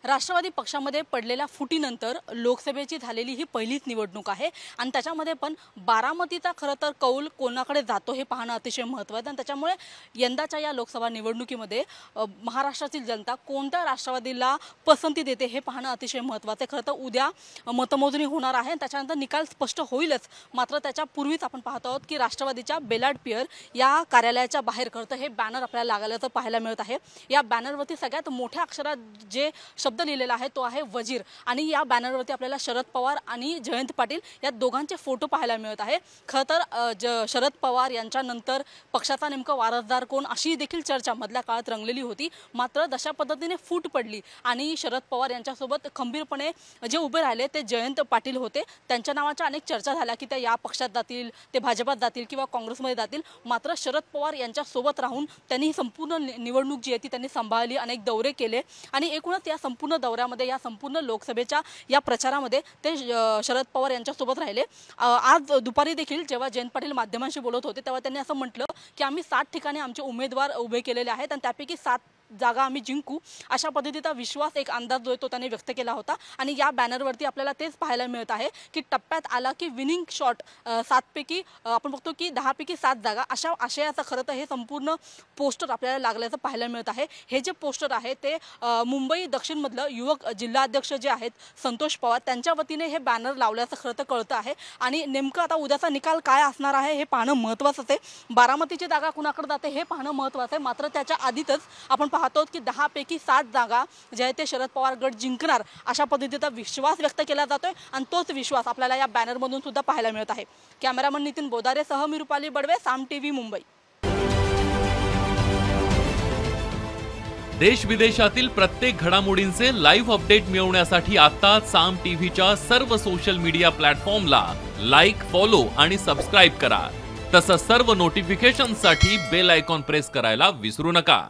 राष्ट्रवादी पक्षामध्ये पडलेल्या फुटीनंतर लोकसभेची झालेली ही पहिलीच निवडणूक आहे आणि त्याच्यामध्ये पण बारामतीचा खरं तर कौल कोणाकडे जातो हे पाहणं अतिशय महत्त्वाचं आणि त्याच्यामुळे यंदाच्या या लोकसभा निवडणुकीमध्ये महाराष्ट्रातील जनता कोणत्या राष्ट्रवादीला पसंती देते हे पाहणं अतिशय महत्त्वाचं आहे। खरं तर उद्या मतमोजणी होणार आहे आणि त्याच्यानंतर निकाल स्पष्ट होईलच, मात्र त्याच्यापूर्वीच आपण पाहतो आहोत की राष्ट्रवादीच्या बेलाड पियर या कार्यालयाच्या बाहेर खरं तर हे बॅनर आपल्याला लागल्याचं पाहायला मिळत आहे। या बॅनरवरती सगळ्यात मोठ्या अक्षरात जे शब्द लिहिलेला आहे तो आहे वजीर आणि या बॅनरवरती आपल्याला शरद पवार आणि जयंत पाटील या दोघांचे फोटो पाहायला मिळत आहे। खरं तर शरद पवार यांच्यानंतर पक्षाचा नेमका वारसदार कोण अशी देखील चर्चा मधल्या काळात रंगलेली होती, मात्र जशा पद्धतीने फूट पडली आणि शरद पवार यांच्यासोबत खंबीरपणे जे उभे राहिले ते जयंत पाटील होते। त्यांच्या नावाच्या अनेक चर्चा झाल्या की ते या पक्षात जातील, ते भाजपात जातील किंवा काँग्रेसमध्ये जातील, मात्र शरद पवार यांच्यासोबत राहून त्यांनी संपूर्ण निवडणूक जी आहे ती त्यांनी सांभाळली, अनेक दौरे केले आणि एकूणच या संपूर्ण दौऱ्यामध्ये या संपूर्ण लोकसभेच्या या प्रचारामध्ये ते शरद पवार यांच्यासोबत राहिले। आज दुपारी देखील जेव्हा जयंत पाटील माध्यमांशी बोलत होते तेव्हा त्यांनी असं म्हटलं की आम्ही 7 ठिकाणी आमचे उमेदवार उभे केलेले आहेत आणि त्यापैकी 7 जागा आम्ही जिंकू, अशा पद्धतीचा विश्वास एक अंदाज जो तो त्यांनी व्यक्त केला होता। आणि या बॅनरवरती आपल्याला तेच पाहायला मिळत आहे की टप्प्यात आला की विनिंग शॉट 7 पैकी आपण बघतो की 10 पैकी 7 जागा अशा आशयाचं खरं तर हे संपूर्ण पोस्टर आपल्याला लागल्याचं पाहायला मिळत आहे। हे जे पोस्टर आहे ते मुंबई दक्षिणमधलं युवक जिल्हाध्यक्ष जे आहेत संतोष पवार त्यांच्या वतीने हे बॅनर लावल्याचं खरं तर कळतं आहे आणि नेमकं आता उद्याचा निकाल काय असणार आहे हे पाहणं महत्त्वाचं आहे। बारामतीची जागा कुणाकडे जाते हे पाहणं महत्त्वाचं आहे, मात्र त्याच्या आधीच आपण पाहतो की 10 पैकी 7 जागा जे आहे ते शरद पवार गट जिंकणार अशा पद्धतीचा विश्वास व्यक्त केला जातोय आणि तोच विश्वास आपल्याला या बॅनरमधून सुद्धा पाहायला मिळत आहे। कॅमेरामन नितीन बोदारेसह मी रुपाली बडवे, साम टीव्ही मुंबई। देश विदेशातील प्रत्येक घडामोडींचे लाईव्ह अपडेट मिळवण्यासाठी आता साम टीव्हीच्या सर्व सोशल मीडिया प्लॅटफॉर्मला लाईक, फॉलो आणि सबस्क्राईब करा। तसंच सर्व नोटिफिकेशनसाठी बेल आयकॉन प्रेस करायला विसरू नका।